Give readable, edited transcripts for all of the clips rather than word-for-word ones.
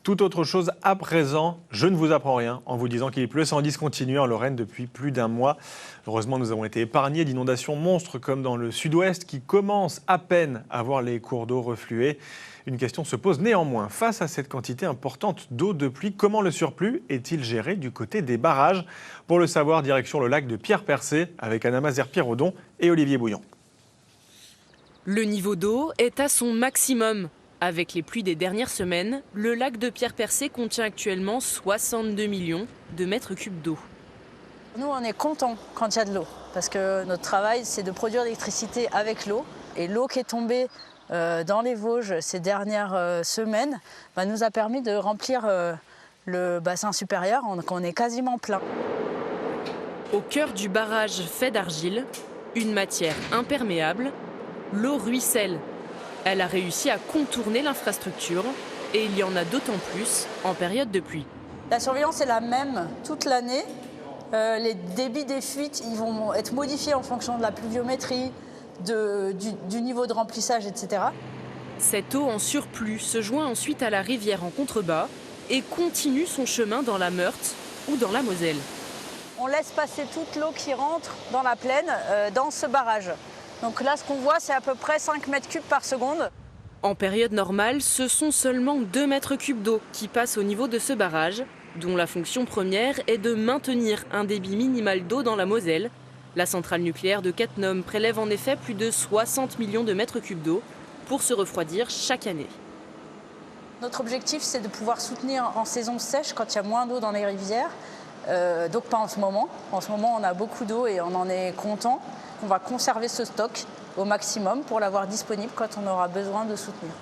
Tout autre chose à présent, je ne vous apprends rien en vous disant qu'il pleut sans discontinuer en Lorraine depuis plus d'un mois. Heureusement, nous avons été épargnés d'inondations monstres comme dans le sud-ouest qui commence à peine à voir les cours d'eau refluer. Une question se pose néanmoins. Face à cette quantité importante d'eau de pluie, comment le surplus est-il géré du côté des barrages? Pour le savoir, direction le lac de Pierre-Percé avec Anna Mazer-Pierrodon et Olivier Bouillon. Le niveau d'eau est à son maximum. Avec les pluies des dernières semaines, le lac de Pierre-Percé contient actuellement 62 millions de mètres cubes d'eau. Nous, on est contents quand il y a de l'eau, parce que notre travail, c'est de produire l'électricité avec l'eau. Et l'eau qui est tombée dans les Vosges ces dernières semaines nous a permis de remplir le bassin supérieur, on est quasiment plein. Au cœur du barrage fait d'argile, une matière imperméable, l'eau ruisselle. Elle a réussi à contourner l'infrastructure et il y en a d'autant plus en période de pluie. La surveillance est la même toute l'année. Les débits des fuites ils vont être modifiés en fonction de la pluviométrie, du niveau de remplissage, etc. Cette eau en surplus se joint ensuite à la rivière en contrebas et continue son chemin dans la Meurthe ou dans la Moselle. On laisse passer toute l'eau qui rentre dans la plaine dans ce barrage. Donc là, ce qu'on voit, c'est à peu près 5 mètres cubes par seconde. En période normale, ce sont seulement 2 mètres cubes d'eau qui passent au niveau de ce barrage, dont la fonction première est de maintenir un débit minimal d'eau dans la Moselle. La centrale nucléaire de Cattenom prélève en effet plus de 60 millions de mètres cubes d'eau pour se refroidir chaque année. Notre objectif, c'est de pouvoir soutenir en saison sèche, quand il y a moins d'eau dans les rivières. Donc pas en ce moment. En ce moment, on a beaucoup d'eau et on en est content. On va conserver ce stock au maximum pour l'avoir disponible quand on aura besoin de soutenir.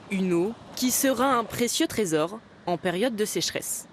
Une eau qui sera un précieux trésor en période de sécheresse.